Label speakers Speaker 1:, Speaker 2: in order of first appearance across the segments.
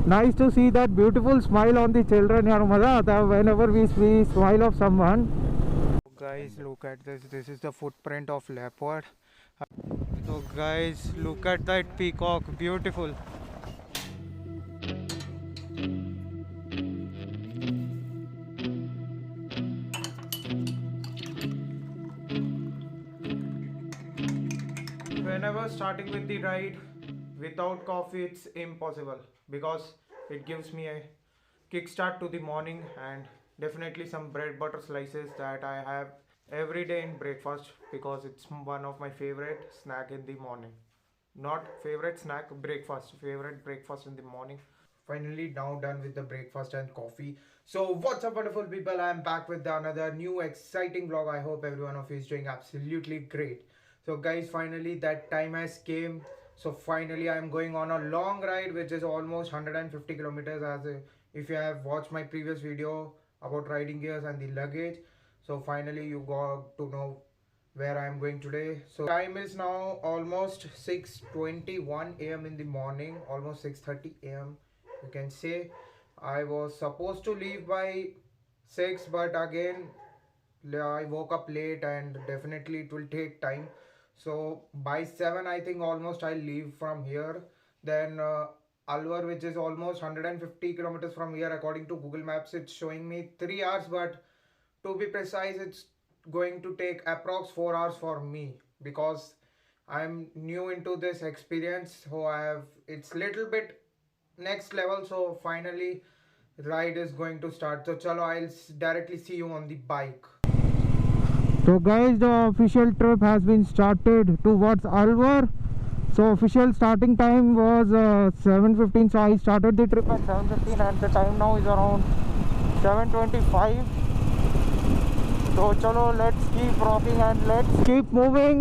Speaker 1: nice to see that beautiful smile on the children. यार मजा आता है whenever we see smile of someone. Guys, look at this. This is the footprint of leopard. So guys, look at that peacock. Beautiful. Whenever starting with the ride without coffee, it's impossible because it gives me a kickstart to the morning, and definitely some bread butter slices that I have every day in breakfast because it's one of my favorite snack in the morning. Not favorite snack, breakfast, favorite breakfast in the morning. Finally now done with the breakfast and coffee. So what's up wonderful people, I am back with another new exciting vlog. I hope every one of you is doing absolutely great. So guys, finally that time has came. So finally I am going on a long ride which is almost 150 kilometers, if you have watched my previous video about riding gears and the luggage. So finally you got to know where I am going today. So time is now almost 6:21 a.m. in the morning, almost 6:30 a.m. you can say. I was supposed to leave by 6, but again I woke up late and definitely it will take time. So by 7 I think almost I'll leave from here. Then Alwar, which is almost 150 kilometers from here, according to Google Maps it's showing me 3 hours, but to be precise it's going to take approx 4 hours for me because I'm new into this experience. So it's little bit next level. So finally ride is going to start. So chalo, I'll directly see you on the bike. So guys, the official trip has been started towards Alwar. So official starting time was 7:15. So I started the trip at 7:15 and the time now is around 7:25. So chalo, let's keep rocking and let's keep moving.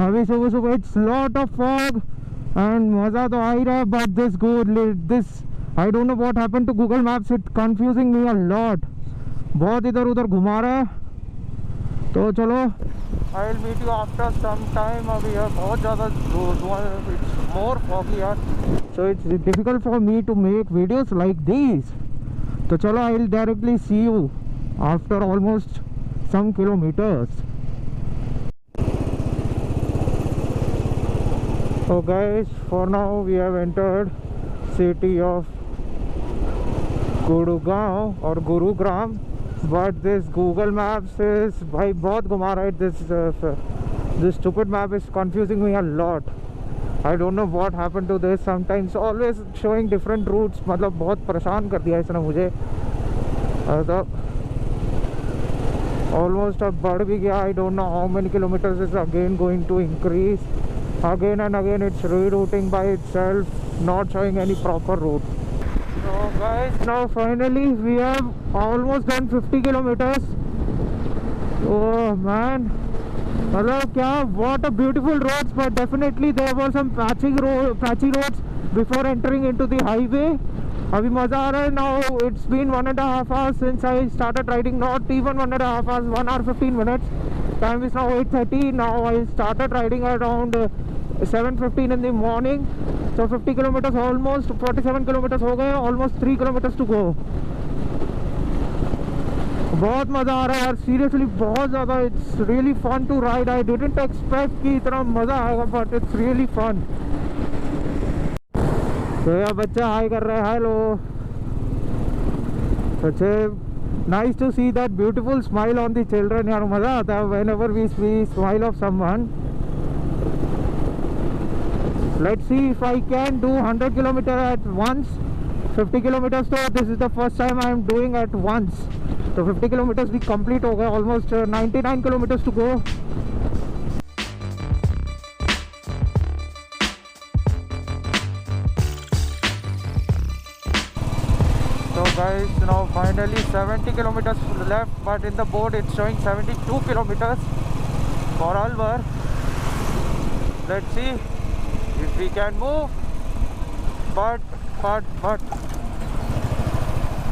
Speaker 1: अभी सुबह सुबह it's lot of fog and मज़ा तो आ ही रहा है, but this I don't know what happened to Google Maps. It's confusing me a lot. बहुत इधर उधर घुमा रहा है. तो चलो, I will meet you after some time. अभी यार बहुत ज़्यादा it's more foggy यार. So it's difficult for me to make videos like these. तो चलो, I will directly see you after almost some kilometers. So guys, for now we have entered city of Gurugram or Gurugram, but this Google Maps is भाई बहुत घुमा रहा है. This stupid map is confusing me a lot. I don't know what happened to this. Sometimes always showing different routes. मतलब बहुत परेशान कर दिया इसने मुझे. Almost अब बढ़ भी गया. I don't know how many kilometers is again going to increase. Again and again it's rerouting by itself, not showing any proper route. So guys, now finally we have almost done 50 kilometers. Oh man, मतलब क्या, what a beautiful roads, but definitely there were some patchy roads before entering into the highway. अभी मज़ा आ रहा है. Now it's been 1.5 hours since I started riding. Not even 1.5 hours, 1 hour 15 minutes. Time is now 8:30. Now I started riding around 7:15 in the morning. So 50 kilometers, almost 47 kilometers हो गए. Almost 3 kilometers to go. बहुत मज़ा आ रहा है यार, seriously बहुत ज़्यादा. It's really fun to ride. I didn't expect कि इतना मज़ा आएगा, but it's really fun. तो यार बच्चा हाई कर रहे हैं. हेलो. अच्छे, nice to see that beautiful smile on the children. यार मज़ा आता है whenever we see smile of someone. Let's see if I can do 100 kilometers at once. 50 kilometers, so this is the first time I am doing at once. So 50 kilometers भी complete हो गए. Almost 99 kilometers to go. So guys, now finally 70 kilometers left, but in the board it's showing 72 kilometers for Alwar. Let's see if we can move. But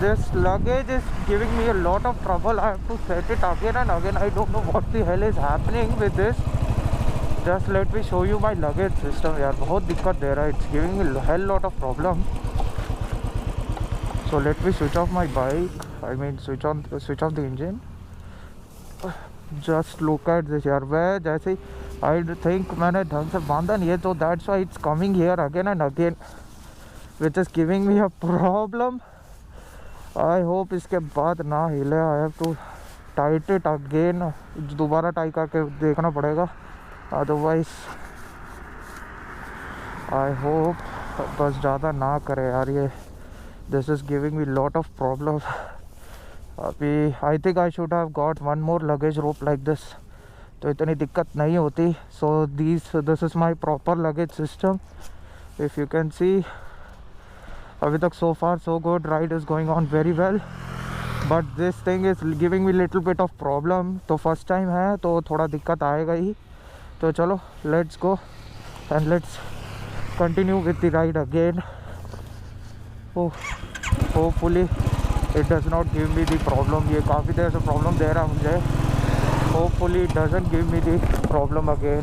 Speaker 1: this luggage is giving me a lot of trouble. I have to set it again and again. I don't know what the hell is happening with this. Just let me show you my luggage system. यार बहुत दिक्कत दे रहा है. It's giving me a hell lot of problem. So let me switch off my bike. I mean switch off the engine. Just look at this यार. वह जैसे I think मैंने ढंग से बांधा नहीं है, तो that's why it's coming here again and again, which is giving me a problem. I hope इसके बाद ना हिले. I have to tight it again. दोबारा टाई करके देखना पड़ेगा, otherwise I hope बस ज़्यादा ना करे यार ये. This is giving me lot of problems. अभी I think I should have got one more luggage rope like this, तो इतनी दिक्कत नहीं होती. So this is my proper luggage system. If you can see, अभी तक so far so good. Ride is going on very well, but this thing is giving me little bit of problem. तो first time है तो थोड़ा दिक्कत आएगा ही. तो चलो let's go and let's continue with the ride again. Oh, hopefully it does not give me the problem. ये काफ़ी देर से problem दे रहा मुझे. Hopefully it doesn't give me the problem again.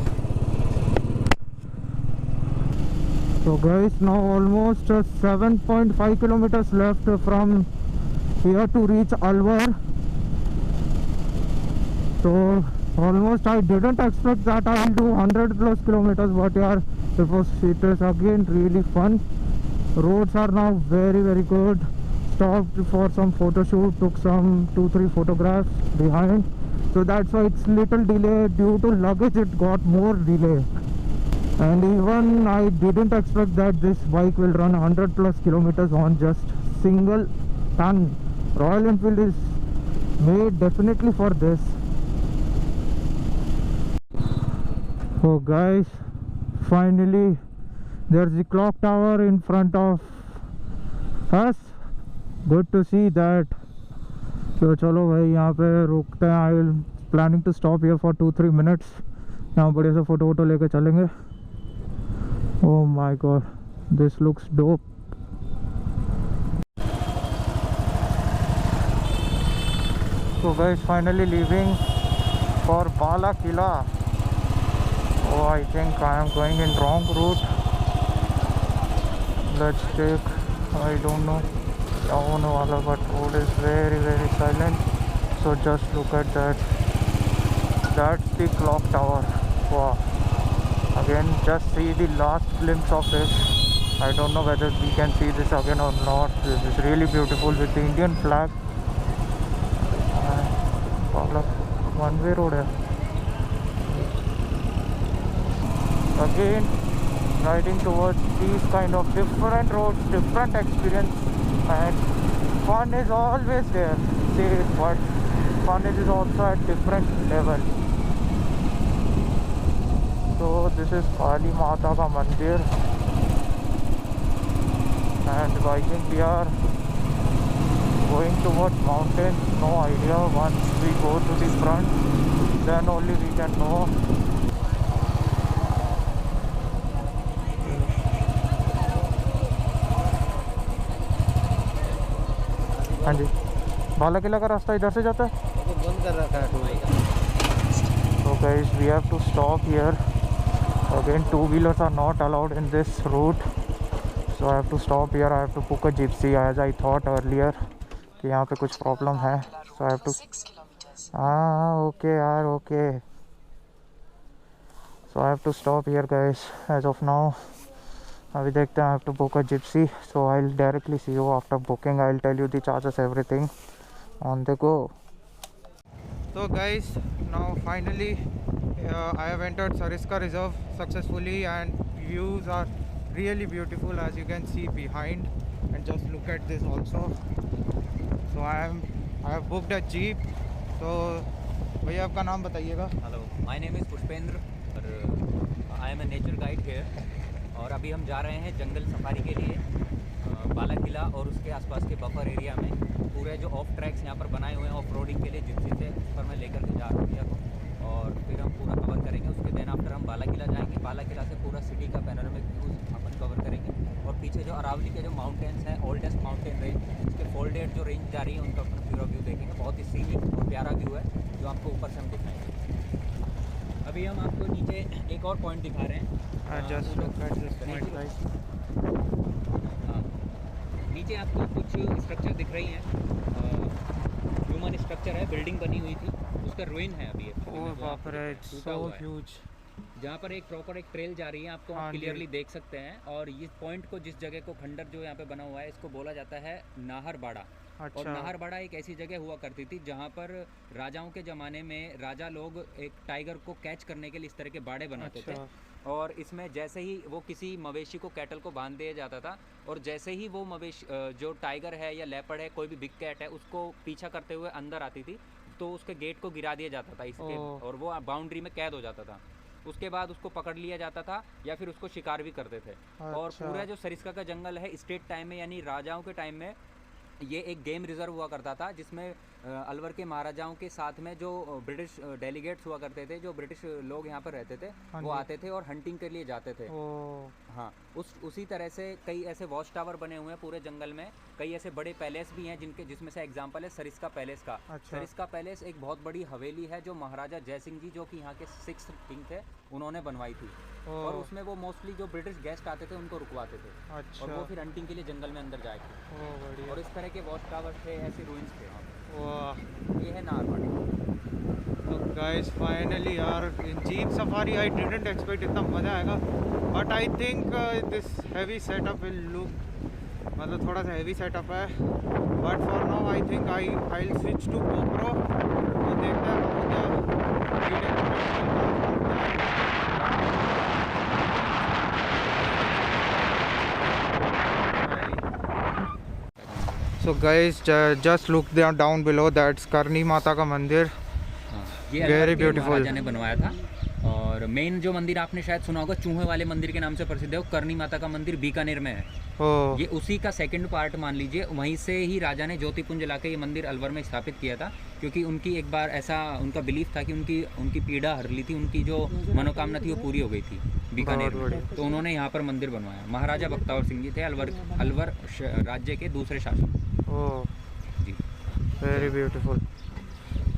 Speaker 1: So guys, now almost 7.5 kilometers left from here to reach Alwar. So almost I didn't expect that I will do 100 plus kilometers, but yeah, it is again really fun. Roads are now very good. Stopped for some photo shoot, took some 2-3 photographs behind. So that's why it's little delay. Due to luggage it got more delay, and even I didn't expect that this bike will run 100 plus kilometers on just single ton. Royal Enfield is made definitely for this. Oh guys, finally there's the clock tower in front of us. Good to see that. So चलो भाई यहाँ पे रुकते हैं. I will planning to stop here for 2-3 minutes. यहाँ बढ़िया से photo लेके चलेंगे. Oh my god, this looks dope. So guys, finally leaving for Bala Kila. Oh, I think I am going in wrong route. Let's take, I don't know, down wala, but road is very silent. So just look at that. That's the clock tower. Wow. Again, just see the last glimpse of it. I don't know whether we can see this again or not. This is really beautiful with the Indian flag. One way road hai. Again, riding towards these kind of different roads, different experience, and fun is always there. Safe, but fun is also at different level. So this is Kali Mata ka mandir, and I think we are going towards mountains. No idea. Once we go to the front, then only we can know. हाँ जी, बाला किला का रास्ता इधर से जाता है. बंद कर रखा है. So guys, we have to stop here. Again, two-wheelers are not allowed in this route. So I have to stop here. I have to book a gypsy as I thought earlier कि यहाँ पे कुछ problem है. So I have to. Okay यार, okay. So I have to stop here guys as of now. अभी देखते हैं. I have to book a gypsy. So I'll directly see you after booking. I'll tell you the charges, everything on the go. So guys, now finally I have entered Sariska Reserve successfully, and views are really beautiful as you can see behind. And just look at this also. So I have booked a jeep. So भैया आपका नाम बताइएगा.
Speaker 2: Hello, my name is Pushpendra और I am a nature guide here. और अभी हम जा रहे हैं जंगल सफारी के लिए बाला किला और उसके आसपास के बफर एरिया में. पूरे जो ऑफ ट्रैक्स यहाँ पर बनाए हुए हैं ऑफ रोडिंग के लिए जिप्सी से, उस पर मैं लेकर के जा रहा हूँ भैया को. और फिर हम पूरा कवर करेंगे. उसके देन आफ्टर हम बाला किला जाएंगे. बाला किला से पूरा सिटी का पैनोरामिक व्यूज़ अपन कवर करेंगे. और पीछे जो अरावली के जो माउंटेन्स हैं, ओल्डेस्ट माउंटेन रेंज, उसके फोल्डेड जो रेंज जा रही है उनका अपन पूरा व्यू देखेंगे. बहुत ही सीनिक और प्यारा व्यू है जो आपको ऊपर से हम दिखाएंगे. अभी हम आपको नीचे एक और पॉइंट दिखा रहे हैं. नीचे आपको कुछ स्ट्रक्चर दिख रही हैं, ह्यूमन स्ट्रक्चर है, बिल्डिंग बनी हुई थी, उसका रुइन है अभी actually
Speaker 1: ओह
Speaker 2: में, जो
Speaker 1: बाप
Speaker 2: आपको
Speaker 1: रे,
Speaker 2: दिख रहा है,
Speaker 1: इट्स
Speaker 2: टूटा
Speaker 1: सो
Speaker 2: हुआ है।
Speaker 1: ह्यूज।
Speaker 2: जहाँ पर एक प्रॉपर एक ट्रेल जा रही है, आपको
Speaker 1: हाँ
Speaker 2: आप
Speaker 1: जी।
Speaker 2: क्लियरली देख सकते हैं। और ये पॉइंट को, जिस जगह को, खंडर जो यहाँ पे बना हुआ है, इसको बोला जाता है नाहरबाड़ा। और
Speaker 1: अच्छा।
Speaker 2: नाहरबाड़ा एक ऐसी जगह हुआ करती थी जहाँ पर राजाओं के ज़माने में राजा लोग एक टाइगर को कैच करने के लिए इस तरह के बाड़े बनाते
Speaker 1: अच्छा।
Speaker 2: थे। और इसमें जैसे ही वो किसी मवेशी को, कैटल को बांध दिया जाता था, और जैसे ही वो मवेशी जो टाइगर है या लेपर्ड है, कोई भी बिग कैट है, उसको पीछा करते हुए अंदर आती थी, तो उसके गेट को गिरा दिया जाता था इसके,
Speaker 1: ओह।
Speaker 2: और वो बाउंड्री में कैद हो जाता था। उसके बाद उसको पकड़ लिया जाता था या फिर उसको शिकार भी करते थे। और
Speaker 1: अच्छा।
Speaker 2: पूरा जो सरिस्का का जंगल है, स्टेट टाइम में यानी राजाओं के टाइम में ये एक गेम रिजर्व हुआ करता था, जिसमें अलवर के महाराजाओं के साथ में जो ब्रिटिश डेलीगेट्स हुआ करते थे, जो ब्रिटिश लोग यहाँ पर रहते थे,
Speaker 1: हाँ
Speaker 2: वो
Speaker 1: जी।
Speaker 2: आते थे और हंटिंग के लिए जाते थे।
Speaker 1: ओह।
Speaker 2: हाँ, उसी तरह से कई ऐसे वॉच टावर बने हुए हैं पूरे जंगल में। कई ऐसे बड़े पैलेस भी हैं जिसमें से एग्जांपल है सरिस्का पैलेस का।
Speaker 1: अच्छा।
Speaker 2: सरिस्का पैलेस एक बहुत बड़ी हवेली है जो महाराजा जयसिंह जी, जो कि यहाँ के 6th किंग थे, उन्होंने बनवाई थी। और
Speaker 1: ओह।
Speaker 2: उसमें वो मोस्टली जो ब्रिटिश गेस्ट आते थे उनको रुकवाते थे,
Speaker 1: अच्छा।
Speaker 2: और वो फिर हंटिंग के लिए जंगल में अंदर जाए थे।
Speaker 1: ओह बढ़िया।
Speaker 2: और इस तरह के वॉच टावर थे, ऐसे रूइंस थे वहाँ पे।
Speaker 1: वाह।
Speaker 2: ये है नाहरबाड़ा।
Speaker 1: तो गाइस फाइनली यार, in jeep safari I didn't expect इतना मज़ा आएगा, but I think this heavy setup will look, मतलब थोड़ा सा हैवी सेटअप है, but for now I think I will switch to GoPro। तो देखते हैं how the video. So guys, just look there down below, that's करनी माता का मंदिर।
Speaker 2: ये
Speaker 1: Very
Speaker 2: अलवर के
Speaker 1: beautiful.
Speaker 2: महाराजा ने बनवाया था। और मेन जो मंदिर आपने शायद सुना होगा, चूहे वाले मंदिर के नाम से प्रसिद्ध है, वो करनी माता का मंदिर बीकानेर में है।
Speaker 1: ओह।
Speaker 2: ये उसी का सेकंड पार्ट मान लीजिए। वहीं से ही राजा ने ज्योतिपुंज लाके ये मंदिर अलवर में स्थापित किया था, क्योंकि उनकी एक बार ऐसा उनका बिलीफ था कि उनकी पीड़ा हर ली थी, उनकी जो मनोकामना थी वो पूरी हो गई थी बीकानेर
Speaker 1: बहुत
Speaker 2: में।
Speaker 1: बढ़िया।
Speaker 2: तो उन्होंने यहाँ पर मंदिर बनवाया। महाराजा बख्तावर सिंह जी थे, अलवर राज्य के दूसरे शासक।
Speaker 1: ओह,
Speaker 2: जी।
Speaker 1: Very beautiful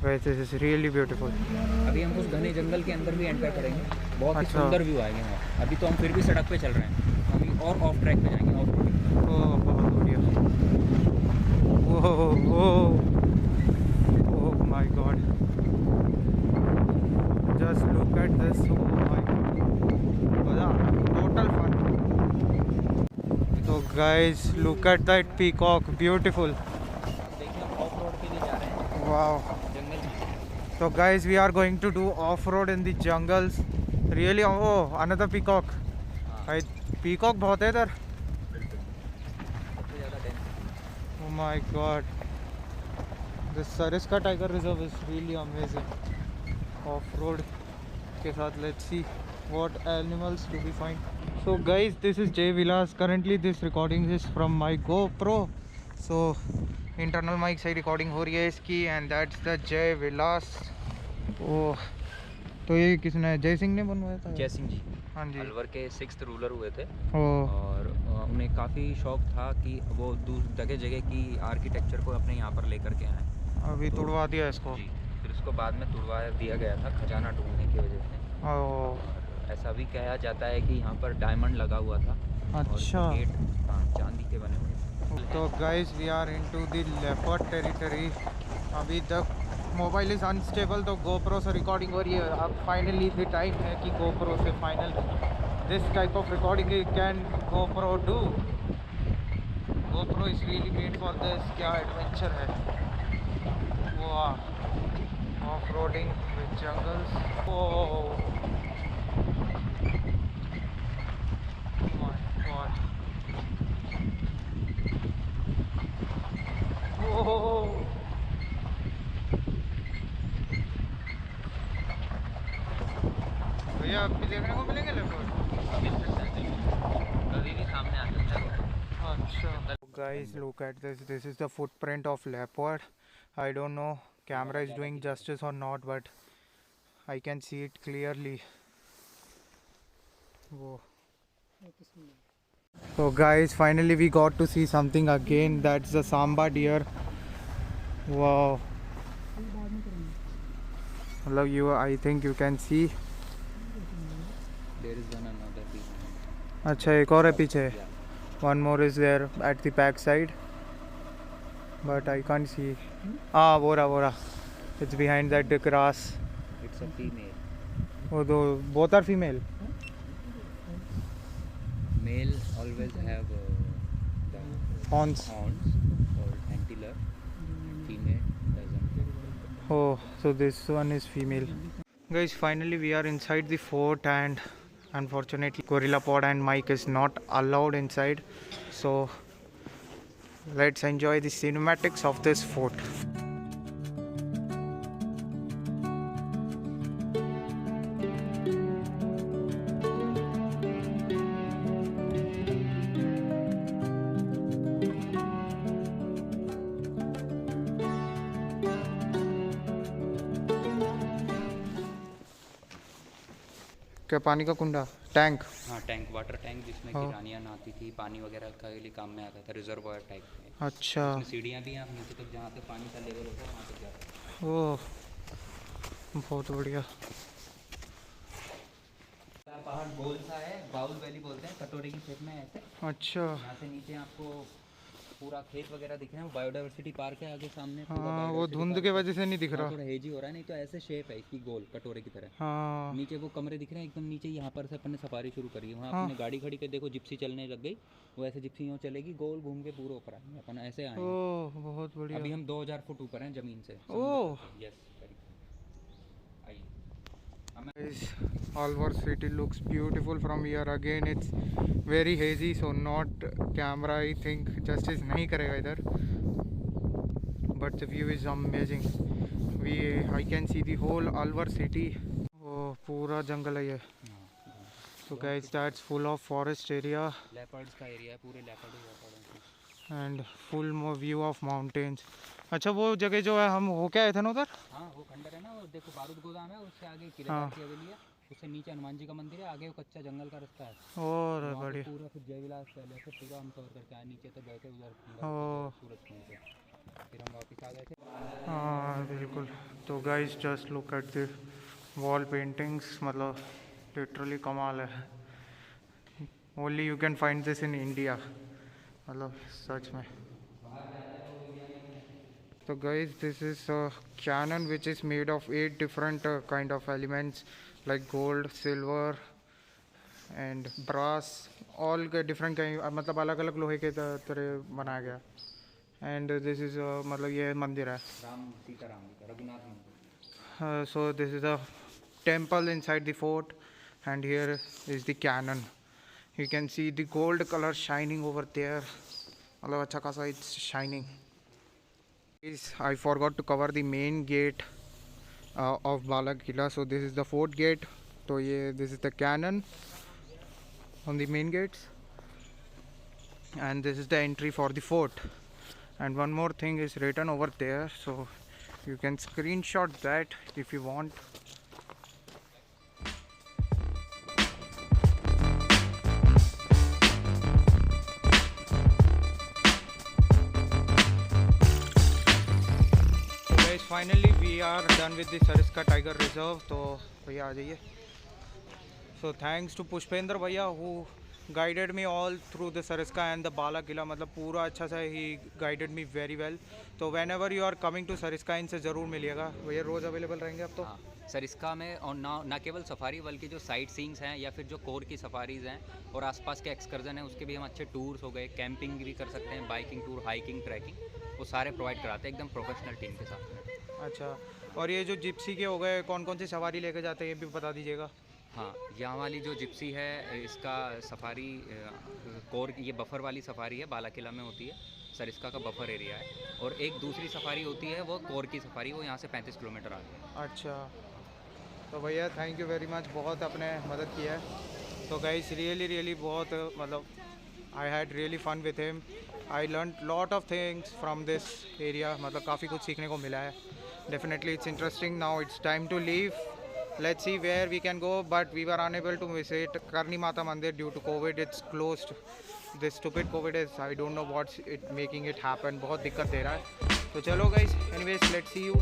Speaker 1: guys, this is really beautiful.
Speaker 2: अभी हम उस घने जंगल के अंदर भी एंटर करेंगे, बहुत ही
Speaker 1: अच्छा।
Speaker 2: सुंदर व्यू आएंगे वहाँ। अभी तो हम फिर भी सड़क पे चल रहे हैं, अभी और ऑफ ट्रैक पे जाएंगे, ऑफ रोडिंग।
Speaker 1: ओह बहुत बढ़िया। Oh oh oh my God, just look at this. Oh my God, total fun. तो guys look at that peacock, beautiful.
Speaker 2: देखिए हम ऑफ रोड के लिए जा रहे हैं
Speaker 1: वाओ।
Speaker 2: जंगल में।
Speaker 1: So guys, we are going to do off-road in the jungles. Really? Oh, another peacock.
Speaker 2: हाँ,
Speaker 1: Peacock बहुत है इधर।
Speaker 2: सबसे ज़्यादा dense.
Speaker 1: Oh my God. This Sariska Tiger Reserve is really amazing. Off-road के साथ, let's see what animals do we find. So guys, this is Jay Vilas. Currently this recording is from my GoPro. So internal mic से recording हो रही है इसकी, and that's the Jay Vilas. ओह, तो ये किसने, जय सिंह ने बनवाया था?
Speaker 2: जय सिंह जी
Speaker 1: हाँ जी।
Speaker 2: अलवर के 6th रूलर हुए थे।
Speaker 1: ओह।
Speaker 2: और उन्हें काफ़ी शौक था कि वो जगह जगह की आर्किटेक्चर को अपने यहाँ पर लेकर के आए।
Speaker 1: अभी
Speaker 2: तो-
Speaker 1: तुड़वा दिया इसको।
Speaker 2: जी, फिर उसको बाद में तुड़वा दिया गया था खजाना ढूंढने की वजह से।
Speaker 1: ओह।
Speaker 2: और ऐसा भी कहा जाता है कि यहाँ पर डायमंड लगा हुआ था।
Speaker 1: अच्छा।
Speaker 2: और गेट चांदी के बने हुए थे।
Speaker 1: तो guys we are into the leopard territory. अभी तक मोबाइल इज़ अनस्टेबल, तो गोप्रो से रिकॉर्डिंग हो रही है। अब फाइनली द टाइम है कि गोप्रो से final this type of recording can GoPro do. GoPro is really made for this. क्या एडवेंचर है, वाह। Off roading with jungles. Oh my God. Oh, भैया आप भी देखने को मिलेंगे लेपर्ड?
Speaker 2: कभी भी सामने आ सकता है।
Speaker 1: अच्छा। Guys, look at this. This is the footprint of leopard. I don't know camera is doing justice or not, but I can see it clearly. Whoa. So guys, finally we got to see something again. That's the Samba deer. Wow. Love you. I think you can see.
Speaker 2: There is one another piece.
Speaker 1: अच्छा, एक और है पीछे। One more is there at the back side, but I can't see. Ah, Bora. It's behind that grass.
Speaker 2: It's a female.
Speaker 1: Oh, both are female.
Speaker 2: Male always have the
Speaker 1: Horns.
Speaker 2: called antler. Female doesn't.
Speaker 1: Oh, so this one is female. Guys, finally we are inside the fort, and unfortunately GorillaPod and mic is not allowed inside. So let's enjoy the cinematics of this fort. क्या पानी का कुंडा, tank?
Speaker 2: हाँ, tank, water tank जिसमें
Speaker 1: हाँ।
Speaker 2: कि रानियाँ नहाती थी, पानी वगैरह का लिए काम में आता था, रिजर्वायर टाइप में।
Speaker 1: अच्छा।
Speaker 2: इसमें सीढ़ियाँ भी हैं, आप नीचे तक जहाँ पे पानी का लेवल होता है वहाँ तक जाते हैं।
Speaker 1: ओह, बहुत बढ़िया।
Speaker 2: पहाड़ गोल सा है, बाउल वैली बोलते हैं, कटोरे की शेप में ऐसे।
Speaker 1: अच्छा।
Speaker 2: यहाँ से नीचे आपको पूरा खेत वगैरह दिख रहे हैं, बायोडाइवर्सिटी पार्क है आगे सामने।
Speaker 1: हाँ, वो धुंध के वजह से नहीं दिख रहा।
Speaker 2: थोड़ा हेजी हो रहा है, नहीं तो ऐसे शेप है इसकी गोल कटोरे की तरह।
Speaker 1: हाँ।
Speaker 2: नीचे वो कमरे दिख रहे हैं एकदम नीचे, यहाँ पर से अपन ने सफारी शुरू करी है। वहाँ
Speaker 1: हाँ।
Speaker 2: अपने गाड़ी खड़ी के देखो जिप्सी चलने लग गई, वो ऐसे जिप्सी यूँ चलेगी गोल घूम के पूरे ऊपर आएंगे, अपन ऐसे आए।
Speaker 1: ओह, बहुत बढ़िया।
Speaker 2: अभी हम 2000 फुट ऊपर हैं ज़मीन से।
Speaker 1: Oh.
Speaker 2: Yes,
Speaker 1: Guys, Alvar city looks beautiful from here. Again, it's very hazy, so not camera. I think justice नहीं करेगा इधर. But the view is amazing. I can see the whole Alvar city. Oh, पूरा जंगल है ये. So guys, that's full of forest area.
Speaker 2: Leopards का area है, पूरे leopard
Speaker 1: And full view of mountains. अच्छा, वो जगह जो है हम होके आए थे ना उधर?
Speaker 2: हाँ, वो खंडर है ना, वो देखो बारूद गोदाम है, उससे आगे
Speaker 1: हाँ।
Speaker 2: किला की हवेली है, उससे नीचे हनुमान जी का मंदिर है, आगे वो कच्चा जंगल का रास्ता है।
Speaker 1: और
Speaker 2: वहाँ पे
Speaker 1: बढ़िया।
Speaker 2: पूरा फिर जयविलास पहले से पूरा हम कवर करके आए, नीचे तक गए थे उधर
Speaker 1: ओह।
Speaker 2: सूरज कुंड पे, फिर हम वापस आ गए थे।
Speaker 1: हाँ बिल्कुल। तो guys just look at the wall paintings, मतलब लिटरली कमाल है। Only you can find this in India, मतलब सच में। तो guys this is a cannon which is made of 8 different kind of elements like gold, silver and brass, all के different, मतलब अलग अलग लोहे के तरह बनाया गया। एंड दिस इज मतलब ये मंदिर है
Speaker 2: राम सीताराम जी का, रघुनाथ मंदिर।
Speaker 1: so this is a temple inside the fort, and here is the cannon. You can see the gold color shining over there. मतलब अच्छा खासा it's shining. I forgot to cover the main gate of Bala Killa. So this is the fort gate. So this is the cannon on the main gates, and this is the entry for the fort. And one more thing is written over there, so you can screenshot that if you want. So guys, finally we are done with the Sariska Tiger Reserve. तो भैया आ जाइए. So thanks to Pushpendra भैया who guided me all through the Sariska and the Bala Killa. मतलब पूरा अच्छा सा he guided me very well. तो whenever you are coming to Sariska इनसे ज़रूर मिलिएगा भैया, रोज़ अवेलेबल रहेंगे अब तो।
Speaker 2: हाँ, सरिस्का में और ना केवल सफारी बल्कि जो साइट सीइंग्स हैं या फिर जो कोर की सफारीज़ हैं और आसपास के एक्सकर्जन हैं उसके भी हम अच्छे टूर्स हो गए, कैंपिंग भी कर सकते हैं, बाइकिंग टूर, हाइकिंग, ट्रैकिंग, वो सारे प्रोवाइड कराते हैं एकदम प्रोफेशनल टीम के साथ में।
Speaker 1: अच्छा, और ये जो जिप्सी के हो गए, कौन कौन सी सवारी लेके जाते हैं ये भी बता दीजिएगा।
Speaker 2: हाँ, यहाँ वाली जो जिप्सी है इसका सफारी कोर, ये बफर वाली सफारी है, बाला किला में होती है, सरिस्का का बफर एरिया है। और एक दूसरी सफारी होती है वो कोर की सफारी, वो यहाँ से 35 किलोमीटर आती है।
Speaker 1: अच्छा, तो भैया थैंक यू वेरी मच, बहुत अपने मदद किया है। तो गाइस रियली बहुत मतलब I had really fun with him, I learn lot of things from this area, मतलब काफ़ी कुछ सीखने को मिला है। Definitely it's interesting. Now it's time to leave, let's see where we can go, but we were unable to visit Karni Mata Mandir due to COVID. It's closed. This stupid COVID is, I don't know what's it making it happen. बहुत दिक्कत दे रहा है। तो चलो guys, anyways let's see you